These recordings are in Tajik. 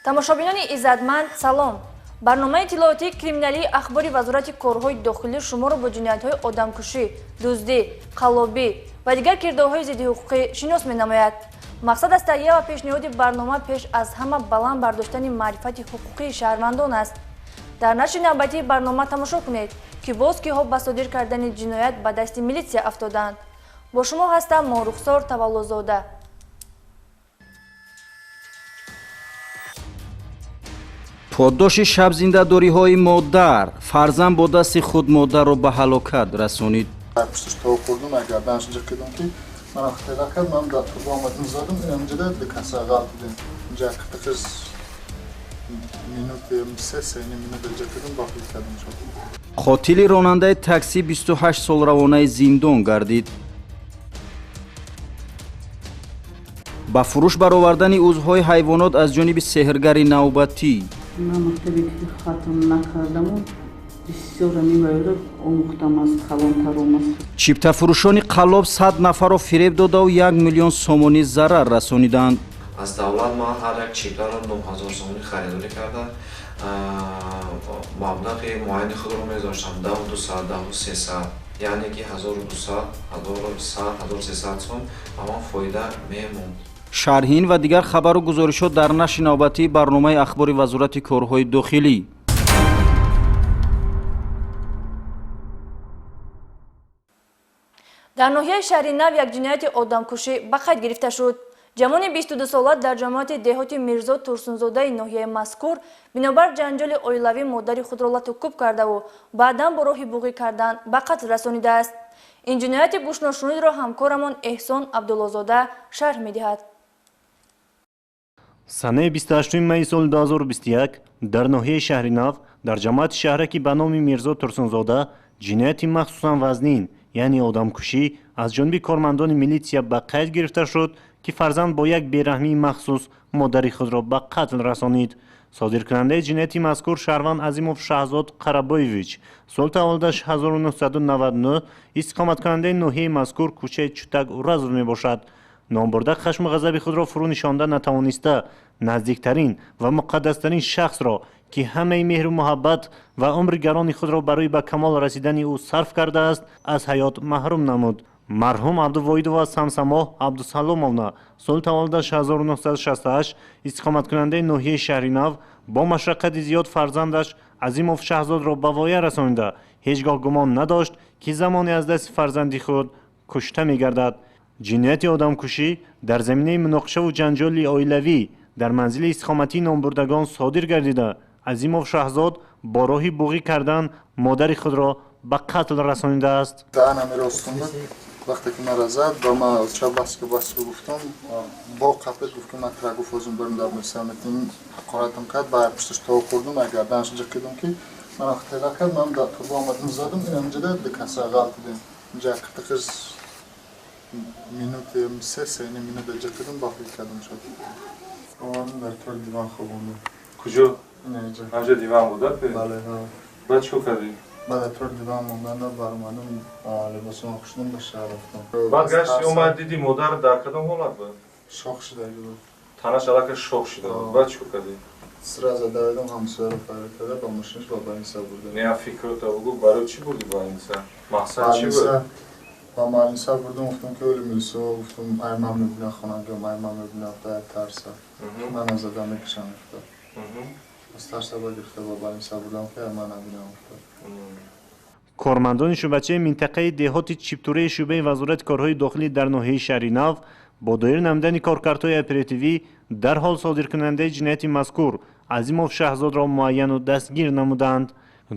тамошобинони иззатманд салом. барномаи иттилооти криминалии ахбори вазорати корҳои дохилӣ шуморо бо ҷиноятҳои одамкушӣ, дуздӣ, қаллобӣ ва дигар кирдорҳои зидди ҳуқуқӣ шинос менамояд. мақсад аз таҳия ва пешниҳоди барнома пеш аз ҳама баланд бардоштани маърифати ҳуқуқии шаҳрвандон аст. дар нашри навбатии барнома тамошо кунед ки боз киҳо ба содир кардани ҷиноят ба дасти милитсия афтодаанд. бо шумо ҳастам Морухсор Таваллузода. поддоши шабзиндадориҳои модар фарзанд бо дасти худ модарро ба ҳалокат расонид. қотили ронандаи такси 28 сол равонаи зиндон гардид. ба фурӯш баровардани узвҳои ҳайвонот аз ҷониби сеҳргари навбатӣ. من مکتبی که ختم نکردم و بسیار می‌بایدم آموختم از کلانترم است. чиптафурӯшони қаллоб 100 нафарро фиреб додау 1 миллион сомонӣ зарар расониданд. аз давлат ман ҳар як чиптаро 9000 сомонӣ харидорӣ карда маблағи муайяни худро мезоштам 10200 10300 яъне ки 1200 1100 1300 сом ба ман фоида мемонд. шарҳин ва дигар хабару гузоришот дар нашри навбатии барномаи ахбори вазорати корҳои дохилӣ. дар ноҳияи шаҳри нав як ҷинояти одамкушӣ ба қайд гирифта шуд. ҷавони 22 сола дар ҷамоати деҳоти Мирзо Турсунзодаи ноҳияи мазкур бинобар ҷанҷоли оилавӣ модари худро латукуб кардаву баъдан бо роҳи буғӣ кардан ба қатл расонидааст. ин ҷинояти гӯшношунидро ҳамкорамон Эҳсон Абдуллозода шарҳ медиҳад. санаи 28 майи соли 2021 дар ноҳияи шаҳри нав дар ҷамоати шаҳраки ба номи Мирзо Турсунзода ҷинояти махсусан вазнин яъне одамкушӣ аз ҷониби кормандони милитсия ба қайд гирифта шуд ки фарзанд бо як бераҳмии махсус модари худро ба қатл расонид. содиркунандаи ҷинояти мазкур шаҳрванд Азимов Шаҳзод Қарабоевич соли таваллудаш 1999 истиқоматкунандаи ноҳияи мазкур кӯчаи Чутак Уразов мебошад. номбурда хашму ғазаби худро фурӯ нишонда натавониста наздиктарин ва муқаддастарин шахсро ки ҳамаи меҳру муҳаббат ва умри гарони худро барои ба камол расидани ӯ сарф кардааст аз ҳаёт маҳрум намуд. марҳум Абдувоидова Самсамоҳ Абдусаломовна соли таваллудаш 1968 истиқоматкунандаи ноҳияи шаҳри нав бо машаққати зиёд фарзандаш Азимов Шаҳзодро ба воя расонида ҳеҷ гоҳ гумон надошт ки замоне аз дасти фарзанди худ кушта мегардад. ҷинояти одамкушӣ дар заминаи муноқишаву ҷанҷоли оилавӣ дар манзили истиқоматии номбурдагон содир гардида Азимов Шаҳзод бо роҳи буғӣ кардан модари худро ба қатл расонидааст. وقتی که مرا زد با ما چه بس که گفتم با قبل گفت که من ترا گفتم برم در مسامتین حقارتم کرد با پشتش تو کردم اگر دانش جکیدم که من اختیار کرد من در تو با آمدم زدم این امجده دکاسه غلط دیدم جا کتکش مینوت سه مینوت جکیدم باقی کردم شد آن در طور دیوان خوابونده کجا؟ اینجا همجا دیوان بوده؟ بله ها بعد چو کردی؟ بعد طور دیوان موندن برمانم لباسم خوشنم به شهر رفتم بعد گشتی اومد دیدی مادر در کدام حالت بود؟ شوق شده بود تنش علاقه شوق شده بود بعد چو کردی؟ سر زده بودم همسایه رو فرار کرده با ماشینش با اینسا بردم نه فکرت بگو برای چی بودی با اینسا؟ مقصد چی بود؟ با مالینسا بردم گفتم که ولی میرسو گفتم ایمام میبینم خانم که ایمام میبینم تا ترسا من از آدم میکشم افتاد از ترسا با گرفته با مالینسا بردم که ایمان نبینم افتاد. کارمندان شعبچه منطقه دهات چیپتوره شعبه وزارت کارهای داخلی در ناحیه شهر نو با دایر نمودن کارکردهای اپراتیوی در حال صادرکننده جنایت مذکور عظیموف شهزاد را معین و دستگیر نمودند.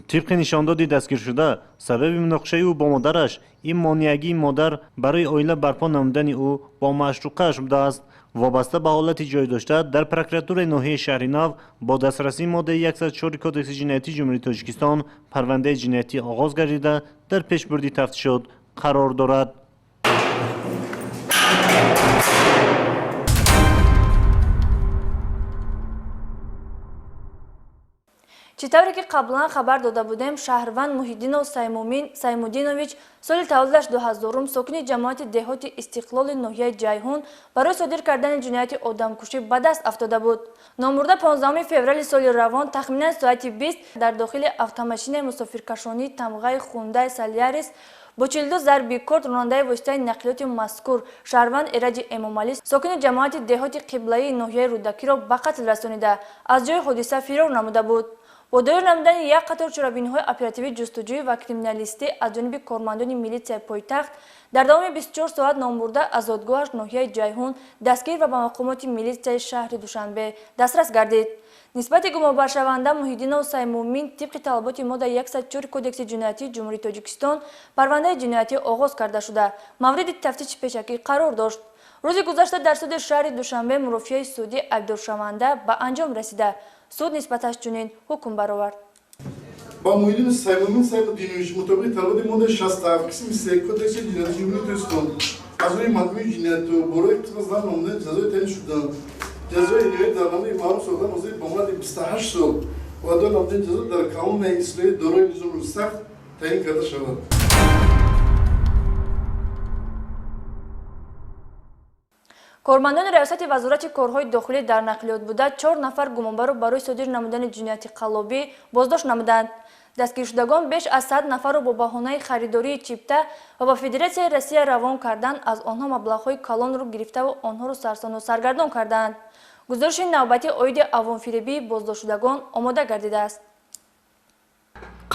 طبق نشانداد دستگیر شده سبب مناقشه او با مادرش این مانعگی مادر برای آینده برپا نمودن او با معشوقه‌اش بوده است. وابسته به حالت جای داشته در پروکراتور ناحیه شهر نو با دسترسی ماده 104 کدکس جنایتی جمهوری تاجیکستان پرونده جنایتی آغاز گردیده در پیشبردی تفتیشات قرار دارد. читавре ки қаблан хабар дода будем, шаҳрванд Муҳиддинов Саймудинович соли таваллудаш 2000 сокини ҷамоати деҳоти Истиқлоли ноҳияи Ҷайҳун барои содир кардани ҷинояти одамкушӣ ба даст афтода буд. Номурда 15 феврали соли равон тахминан соати 20 дар дохили автомашинаи мусофиркашонии тамғаи Hyundai Solaris бо 42 зарби корд ронандаи воситаи нақлиёти мазкур шаҳрванд Эраҷи Эмомалӣ сокини ҷамоати деҳоти қиблаии ноҳияи Рудакиро ба қатл расонида аз ҷои ҳодиса фирор намуда буд. бо доир намудани як қатор чорабиниҳои оперативии ҷустуҷӯӣ ва криминалистӣ аз ҷониби кормандони милитсияи пойтахт дар давоми 24 соат номурда аз зодгоҳаш ноҳияи Ҷайҳун дастгир ва ба мақомоти милитсияи шаҳри Душанбе дастрас гардид. нисбати гумонбаршаванда Муҳиддинов Саймумин тибқи талаботи модда 104 кодекси ҷиноятии ҷумҳурии Тоҷикистон парвандаи ҷиноятӣ оғоз карда шуда мавриди тафтиши пешакӣ қарор дошт. рӯзи гузашта дар суди шаҳри Душанбе мурофиаи судӣ айбдоршаванда ба анҷом расида. суд нисбаташ чунин ҳукм баровард. با Muhyiddin Saymumin Saymuddinoviç mutabık talabı moda 67 kısım ise kodekse cinayeti cumhuriyet Özkan az önce maddi cinayeti boru iktisazdan ondan cezayı teyin şudan cezayı nihayet darlanmayı maruz olan o zaman bombardı 28 sol o adamın altın cezayı dar kanun ve İsrail doğru ilizm sert teyin kardeş alan. кормандони раёсати вазорати корҳои дохилӣ дар нақлиёт буда 4 нафар гумонбарро барои содир намудани ҷинояти қаллобӣ боздошт намуданд. дастгиршудагон беш аз 100 нафарро бо баҳонаи харидории чипта ва ба Федератсияи Россия равон кардан аз онҳо маблағҳои калонро гирифтаву онҳоро сарсону саргардон карданд. гузориши навбати оиди авонфиребии боздоштшудагон омода гардидааст.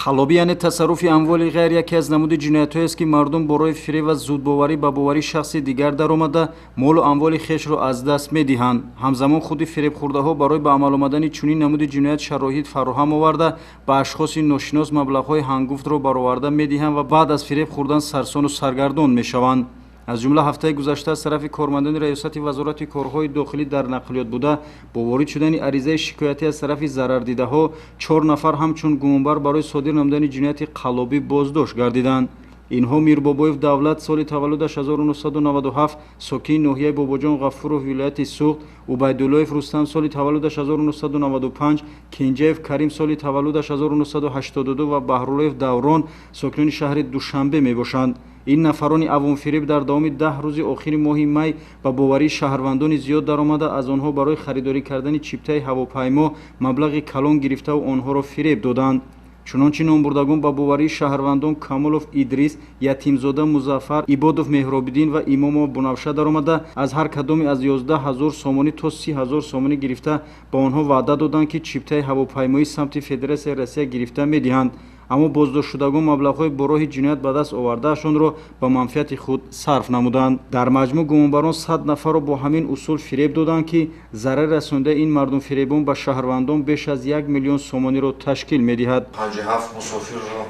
қаллобӣ яъне тасарруфи амволи ғайр яке аз намуди ҷиноятҳоест ки мардум борои фиреб ва зудбоварӣ ба боварии шахси дигар даромада молу амволи хешро аз даст медиҳанд. ҳамзамон худи фиребхӯрдаҳо барои ба амал омадани чунин намуди ҷиноят шароҳид фароҳам оварда ба ашхоси ношинос маблағҳои ҳангуфтро бароварда медиҳанд ва баъд аз фиреб хӯрдан сарсону саргардон мешаванд. аз ҷумла ҳафтаи гузашта аз тарафи кормандони раёсати вазорати корҳои дохилӣ дар нақлиёт буда бо ворид шудани аризаи шикоятӣ аз тарафи зарардидаҳо 4 нафар ҳамчун гумонбар барои содир намудани ҷинояти қаллобӣ боздошт гардиданд. инҳо Мирбобоев Давлат соли таваллудаш 1997 сокини ноҳияи Бобоҷон Ғафуров вилояти Суғд, Убайдуллоев Рустам соли таваллудаш 1995, Кенҷаев Карим соли таваллудаш 1982 ва Баҳруллоев Даврон сокинони шаҳри Душанбе мебошанд. ин нафарони авонфиреб дар давоми 10 рӯзи охири моҳи май ба боварии шаҳрвандони зиёд даромада аз онҳо барои харидорӣ кардани чиптаи ҳавопаймо маблағи калон гирифтаву онҳоро фиреб доданд. чунончи номбурдагон ба боварии шаҳрвандон Камолов Идрис, Ятимзода Музаффар, Ибодов Меҳробиддин ва Имомов Бунавша даромада аз ҳар кадоме аз 11 000 сомонӣ то 30 000 сомонӣ гирифта ба онҳо ваъда доданд ки чиптаи ҳавопаймои самти Федератсияи Россия гирифта медиҳанд. аммо боздоштшудагон маблағҳои бо роҳи ҷиноят ба даст овардаашонро ба манфиати худ сарф намуданд. дар маҷмӯъ гумонбарон 100 нафарро бо ҳамин усул фиреб доданд ки зарари расонидаи ин мардумфиребон ба шаҳрвандон беш аз 1 миллион сомониро ташкил медиҳад. 57 мусофирро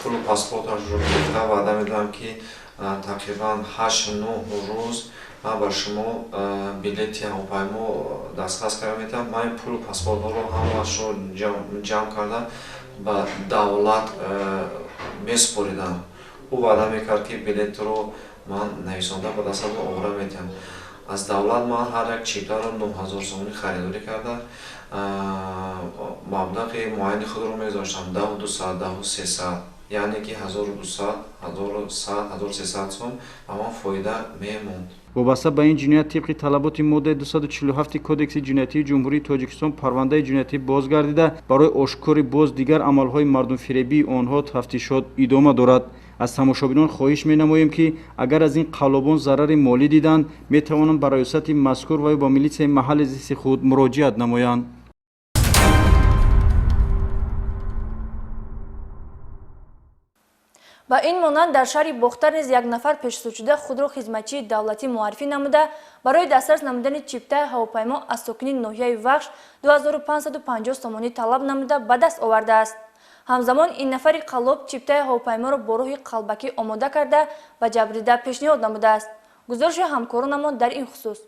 пулу паспорташро гирифта ваъда медиҳам ки тақрибан 8-9 рӯз ман ба шумо билети ҳавопаймо дастрас карда метавам. ман ин пулу паспортҳоро ҳамаашро ҷамъ карда ба давлат месупоридам. ӯ ваъда мекард ки билетро ман нависонда ба дастам овора метиҳам. аз давлат ман ҳар як чиптаро 9000 сомонӣ харидорӣ карда маблағи муайяни худро мезоштам 10, 200, 10, 300, яъне ки 1200, 1100, 1300 сом ба ман фоида мемонд. вобаста ба ин ҷиноят тибқи талаботи моддаи 247 кодекси ҷиноятии ҷумҳурии Тоҷикистон парвандаи ҷиноятӣ боз гардида барои ошкори боз дигар амалҳои мардумфиребии онҳо тафтишот идома дорад. аз тамошобинон хоҳиш менамоем ки агар аз ин қаллобон зарари молӣ диданд метавонанд ба раёсати мазкур ва ё ба милитсияи маҳалли зисти худ муроҷиат намоянд. ба ин монанд дар шаҳри Бохтар низ як нафар пешсудшуда худро хизматчии давлатӣ муаррифӣ намуда барои дастрас намудани чиптаи ҳавопаймо аз сокини ноҳияи Вахш 2550 сомонӣ талаб намуда ба даст овардааст. ҳамзамон ин нафари қаллоб чиптаи ҳавопайморо бо роҳи қалбакӣ омода карда ба ҷабрида пешниҳод намудааст. гузориши ҳамкоронамон дар ин хусус.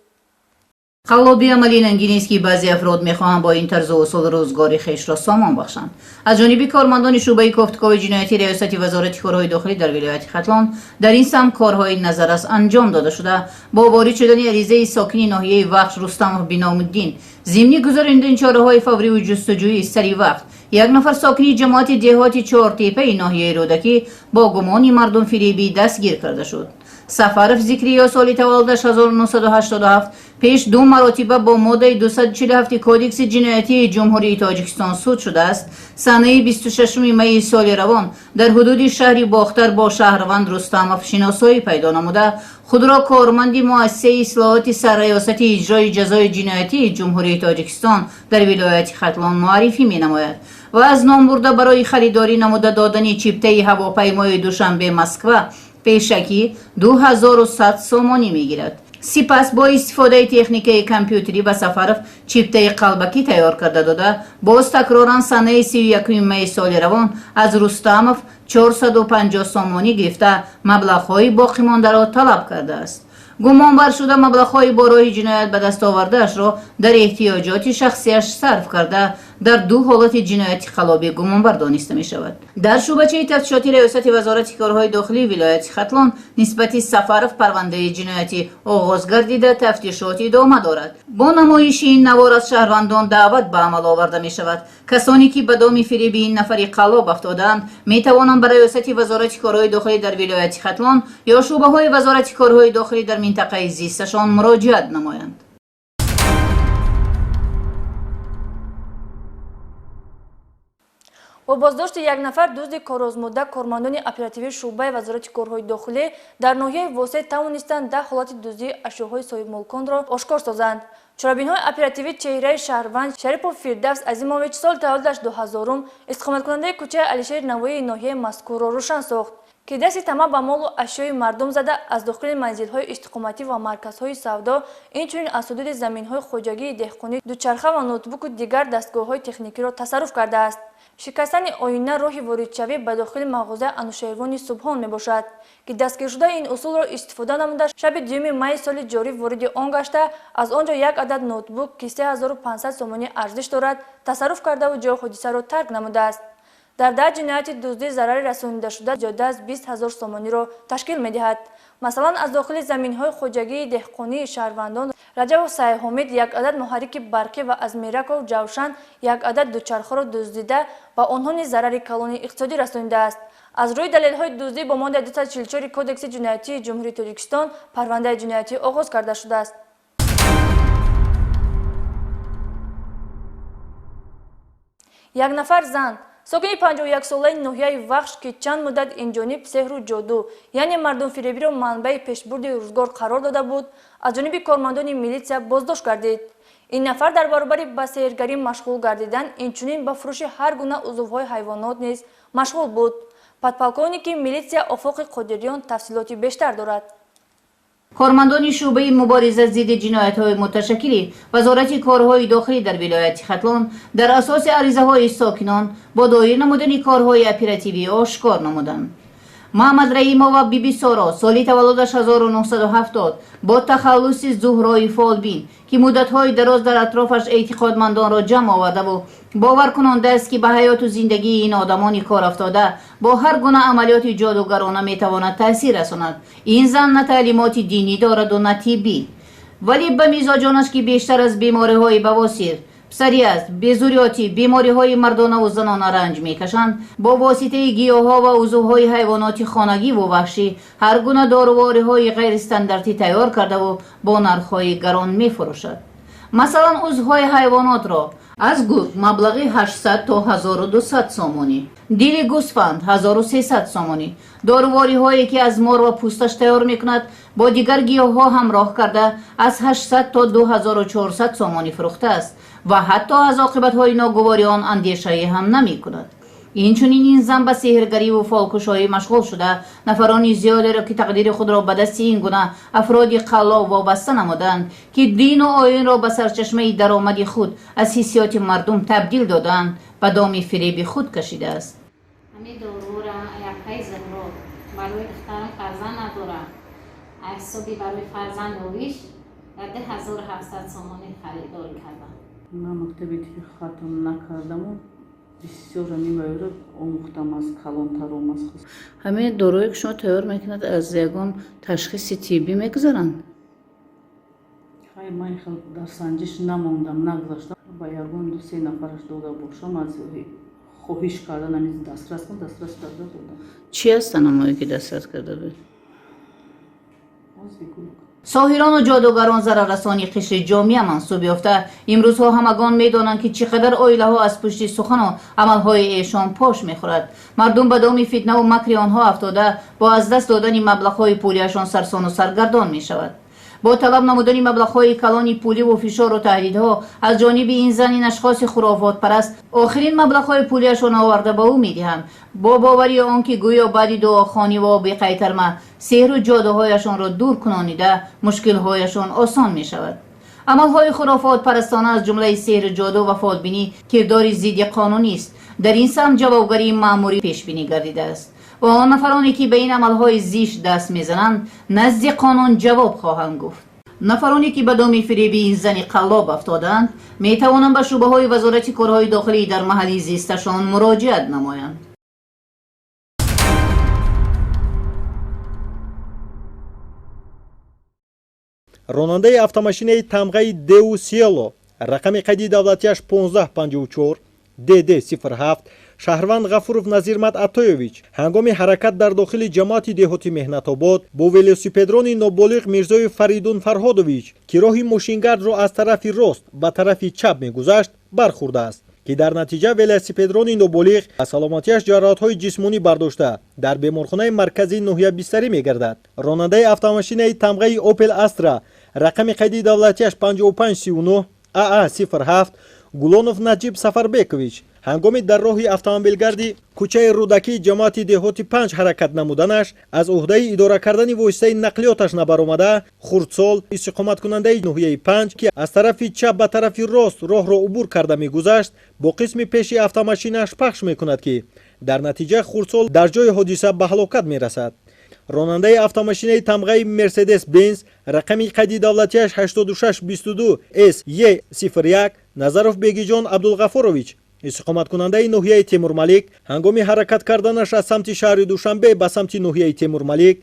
қаллобӣ амалӣ нангӣ нест ки баъзе афрод мехоҳанд бо ин тарзу усул рӯзгори хешро сомон бахшанд. аз ҷониби кормандони шӯъбаи кофтукови ҷиноятии раёсати вазорати корҳои дохилӣ дар вилояти Хатлон дар ин самт корҳои назаррас анҷом дода шуда бо ворид шудани аризаи сокини ноҳияи Вахш Рустамов Биномуддин зимни гузаронидан чораҳои фавриву ҷустуҷӯӣ сари вақт یک نفر ساکنی جماعت دهاتی چهارتیپه ناحیه رودکی با گمان مردم‌فریبی دستگیر کرده شد. سفارف ذکریا سال تولدش 1987 پیش 2 مرتبه با ماده 247 کودکس جنایتی جمهوری تاجیکستان صادر شده است. سنه 26 می سال روان در حدود شهر باختر با شهروند رستمов شناسایی پیدا نموده خود را کارمند مؤسسه اصلاحات سرریاستی اجرای جزای جنایتی جمهوری تاجیکستان در ولایت ختلان معرفی می نماید و از نام برده برای خریداری نموده دادن چیپته هواپیمای دوشنبه مسکو پیشکی 2100 سومانی می گیرد. سپس با استفاده تکنیک کامپیوتری و سفارف چیپته قلبکی تیار کرده داده باز تکرارا سنه 31 می سال روان از رستمов 450 سومانی گرفته مبلغ‌های باقی مانده را طلب کرده است. گمانبر شده مبلغ‌های بارای جنایت به دست آورده‌اش را در احتیاجات شخصیش صرف کرده در 2 حالت جنایتی خلابی گمانبر دانسته می شود. در شعبه تفتیشاتی ریاست وزارت کارهای داخلی ولایت ختلان نسبت سفارف پرونده جنایتی آغاز گردیده تفتیشات ادامه دارد. با نمایش این نوار از شهروندان دعوت به عمل آورده می شود. کسانی که به دام فریب این نفری قلاب افتادند می توانند به ریاست وزارت کارهای داخلی در ولایت ختلان یا شعبه های وزارت کارهای داخلی در منطقه زیستشان مراجعت نمایند. با بازداشت یک نفر دزد کارآزموده کارمندان اپراتیوی شعبه وزارت کارهای داخلی در ناحیه واسط توانستند 10 حالت دزدی اشیاءهای صاحب ملکان را آشکار سازند. چرابین‌های اپراتیوی چهره شهروند شریپوف فردوس عظیمویچ سال تولدش 2000 استقامت کننده کوچه علیشیر نوایی ناحیه مذکور را روشن ساخت که دست طمع به مال و اشیای مردم زده از داخل منزل‌های استقامتی و مرکزهای سودا اینچنین از حدود زمین‌های خوجگی دهقانی دوچرخه و نوتبوک و دیگر دستگاه‌های تکنیکی را تصرف کرده است. شکستن آینه راه واردشوی به داخل مغازه انوشیروان سبحان می باشد که دستگیر شده این اصول را استفاده نموده شب 2 می سال جاری وارد آن گشته از آنجا یک عدد نوتبوک که 3500 سومانی ارزش دارد تصرف کرده و جای حادثه را ترک نموده است. در 10 جنایت دزدی ضرر رسانیده شده زیاده از 20000 سومانی را تشکیل می دهد. مثلا از داخل زمین‌های خوجگی دهقانی شهروندان رجب و سعی حمید یک عدد محرک برقی و از میرک و جوشن یک عدد دوچرخه را دزدیده و آنها نیز ضرر کلان اقتصادی رسانیده است. از روی دلیل‌های دزدی با ماده 244 کودکس جنایتی جمهوری تاجیکستان پرونده جنایتی آغاز کرده شده است. یک نفر زن ساکن 51 ساله ناحیه وخش که چند مدت اینجانب سحر و جادو یعنی مردم فریبی را منبع پیشبرد روزگار قرار داده بود از جانب کارمندان میلیسیا بازداشت گردید. این نفر در برابر به سحرگری مشغول گردیدن اینچنین به فروش هر گونه عضوهای حیوانات نیز مشغول بود. پدپالکونیک میلیسیا افق قادریان تفصیلاتی بیشتر دارد. کارمندان شعبه مبارزه ضد جنایت‌های متشکل وزارت کارهای داخلی در ولایت ختلان در اساس عریضه‌های ساکنان با دایر نمودن کارهای اپراتیوی آشکار نمودند. محمد رحیم‌ها و بیبی سارا سال تولدش 1970 با تخلص زهرای فالبین که مدت‌های دراز در اطرافش اعتقادمندان را جمع آورده و باور کننده است که به حیات و زندگی این آدمان کار افتاده با هر گونه عملیات جادوگرانه میتواند تاثیر رساند. این زن نه تعلیمات دینی دارد و نه طبی ولی به مزاجانش که بیشتر از بیماری‌های بواسیر پسریت، بیزوریاتی، بیماری‌های مردانه و زنانه رنج می‌کشند با واسطه گیاها و عضوهای حیوانات خانگی و وحشی هر گونه داروهاهای غیر استانداردی تیار کرده و با نرخ‌های گران می‌فروشد. مثلا عضوهای حیوانات را از گرگ مبلغ 800 تا 1200 سومانی، دیل گوسفند 1300 سومانی، دارواری هایی که از مار و پوستش تیار میکند با دیگر گیاه ها همراه کرده از 800 تا 2400 سومانی فروخته است و حتی از عاقبت های ناگواری آن اندیشه هم نمی کند. اینچنین این زن به سحرگری و فالکشایی مشغول شده نفرانی زیادی را که تقدیر خود را به دست این گونه افرادی قلاب وابسته نمودند که دین و آیین را به سرچشمه درآمد خود از حسیات مردم تبدیل دادند به دام فریب خود کشیده است. همین دورو را یکای زهرو برای دخترم فرزند نداره حسابی برای فرزند اویش در 1700 سومانی خریداری کردم. من مکتبی که ختم نکردم بسیار میباید آموختم از کلانتر و مسخص. همه دارویی که شما تیار میکنند از یگان تشخیص طبی میگذارند؟ خیلی من در سنجش نماندم نگذاشتم با یگان 2-3 نفرش داده باشم از хоҳиш кардан ҳамин дастрас кун, дастрас карда додам. چی هستن همایی که دسترس کرده بود؟ باز بگو. ساحران و جادوگران ضرررسانی قشر جامعه منصوب یافته امروزها همگان میدانند که چقدر عائله ها از پشت سخن و عملهای ایشان پاش میخورد. مردم به دام فتنه و مکر آنها افتاده با از دست دادن مبلغ‌های پولیشان سرسان و سرگردان میشود. با طلب نمودن مبلغ‌های کلان پولی و فشار و تهدیدها از جانب این زنین اشخاص خرافات پرست آخرین مبلغ‌های پولیشان آورده به او میدهند با باوری آنکه گویا بعد دعاخوانی و بی‌قیترمه سحر و جادوهایشان را دور کنانیده مشکل‌هایشان آسان میشود. عمل‌های خرافات پرستانه از جمله سحر جادو و فالبینی کردار ضد قانونی است. در این سمت جوابگری مأموری پیش بینی گردیده است و آن نفرانی که به این عملهای زشت دست میزنند نزد قانون جواب خواهند گفت. نفرانی که به دام فریب این زن قلاب افتادند می توانند به شعبه های وزارت کارهای داخلی در محل زیستشان مراجعت نمایند. ронандаи автомошинаи тамғаи Деу Сиело рақами қайди давлатияш 1554 ДД07 шаҳрванд Ғафуров Назирмат Атоевич ҳангоми ҳаракат дар дохили ҷамоати деҳоти Меҳнатобод бо велосипедрони ноболиғ Мирзои Фаридун Фарҳодович ки роҳи мошингардро аз тарафи рост ба тарафи чап мегузашт бархӯрдааст ки дар натиҷа велосипедрони ноболиғ аз саломатияш ҷароҳатҳои ҷисмонӣ бардошта дар беморхонаи марказии ноҳия бистарӣ мегардад. ронандаи автомошинаи тамғаи Opel Astra рақами қайди давлатияш 5539 AA07 Гулонов Наҷиб Сафарбекович ҳангоми дар роҳи автомобилгарди кӯчаи рӯдакии ҷамоати деҳоти 5 ҳаракат намуданаш аз уҳдаи идора кардани воситаи нақлиёташ набаромада хурдсол истиқоматкунандаи ноҳияи 5 ки аз тарафи чап ба тарафи рост роҳро убур карда мегузашт бо қисми пеши автомошинаш пахш мекунад ки дар натиҷа хурдсол дар ҷои ҳодиса ба ҳалокат мерасад. ронандаи автомошинаи тамғаи Mercedes Benz рақами қайди давлатияш 8622 SE01 Назаров Бегиҷон Абдулғафурович истиқоматкунандаи ноҳияи Темурмалик ҳангоми ҳаракат карданаш аз самти шаҳри Душанбе ба самти ноҳияи Темурмалик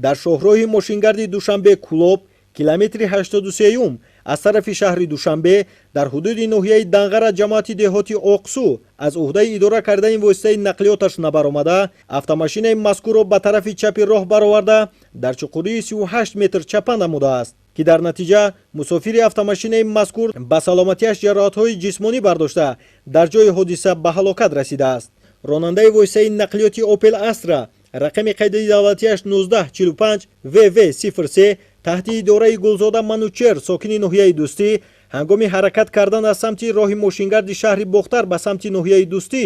дар шоҳроҳи мошингарди Душанбе Кулоб километри 83 аз тарафи шаҳри Душанбе дар ҳудуди ноҳияи Данғара ҷамоати деҳоти Оқсу аз уҳдаи идора кардани воситаи нақлиёташ набаромада автомошинаи мазкурро ба тарафи чапи роҳ бароварда дар чуқурии 38 метр чапа намудааст ки дар натиҷа мусофири автомошинаи мазкур ба саломатияш ҷароҳатҳои ҷисмонӣ бардошта дар ҷои ҳодиса ба ҳалокат расидааст. ронандаи воситаи нақлиёти Opel Astra рақами қайди давлатияш 1945 VV03 таҳти идораи Гулзода Манучер сокини ноҳияи Дӯстӣ ҳангоми ҳаракат кардан аз самти роҳи мошингарди шаҳри Бохтар ба самти ноҳияи Дӯстӣ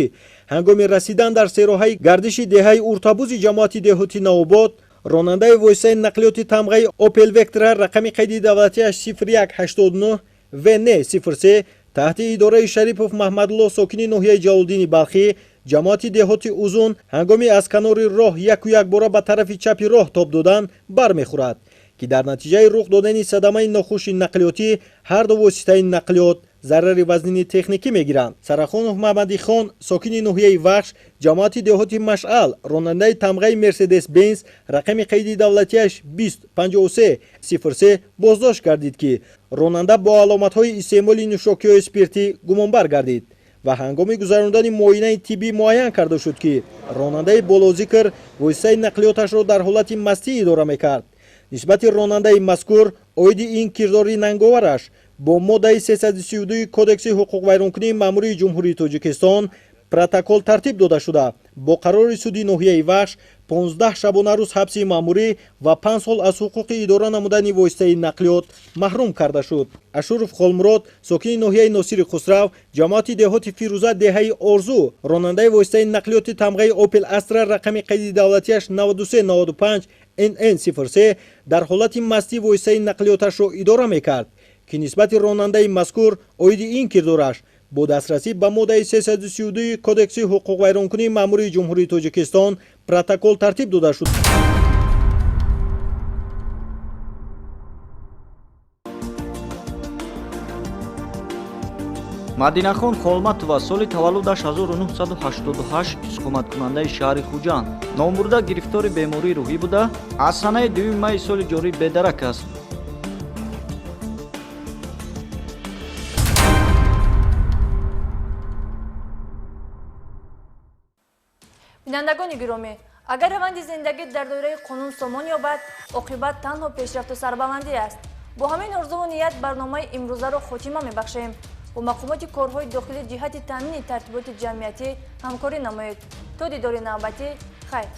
ҳангоми расидан дар сероҳаи гардиши деҳаи уртабузи ҷамоати деҳоти Навобод ронандаи воситаи нақлиёти тамғаи Opel Vectra рақами қайди давлатияш 0189 VN03 таҳти идораи Шарипов Маҳмадулло сокини ноҳияи Ҷалолдини Балхӣ ҷамоати деҳоти Узун ҳангоми аз канори роҳ яку як бора ба тарафи чапи роҳ тоб додан бармехӯрад ки дар натиҷаи рух додани садамаи нохуши нақлиётӣ ҳарду воситаи нақлиёт зарари вазнини техникӣ мегиранд. Сарахонов Маҳмадихон сокини ноҳияи Вахш ҷамоати деҳоти Машъал ронандаи тамғаи Mercedes Benz рақами қайди давлатияш 2053 боздошт гардид ки ронанда бо аломатҳои истеъмоли нӯшокиҳои спиртӣ гумонбар гардид ва ҳангоми гузарондани муоинаи тиббӣ муайян карда шуд ки ронандаи болозикр воситаи нақлиёташро дар ҳолати мастӣ идора мекард. нисбати ронандаи мазкур оиди ин кирдори нанговараш бо моддаи 332 кодекси ҳуқуқвайронкунии маъмурии ҷумҳурии Тоҷикистон протокол тартиб дода шуда бо қарори суди ноҳияи Вахш 15 шабона рӯз ҳабси маъмурӣ ва 5 сол аз ҳуқуқи идора намудани воситаи нақлиёт маҳрум карда шуд. Ашуров Холмурод сокини ноҳияи Носири Хусрав ҷамоати деҳоти Фирӯза деҳаи Орзу ронандаи воситаи нақлиёти тамғаи Opel Astra рақами қайди давлатияш 9395 NN03 дар ҳолати мастӣ воситаи нақлиёташро идора мекард ки нисбати ронандаи мазкур оиди ин кирдораш бо дастрасӣ ба моддаи 332 кодекси ҳуқуқвайронкунии маъмурии ҷумҳурии Тоҷикистон протокол тартиб дода шуд. Мадинахон Холматова соли таваллудаш 1988 истиқоматкунандаи шаҳри Хуҷанд номбурда гирифтори бемории рӯҳӣ буда аз санаи 2 майи соли ҷорӣ бедарак аст. ҳамраҳони гиромӣ, агар раванди зиндагӣ дар доираи қонун сомон ёбад, оқибат танҳо пешрафту сарбаландӣ аст. бо ҳамин орзуву ният барномаи имрӯзаро хотима мебахшем. бо мақомоти корҳои дохилӣ ҷиҳати таъмини тартиботи ҷамъиятӣ ҳамкорӣ намоед. то дидори навбатӣ, хайр.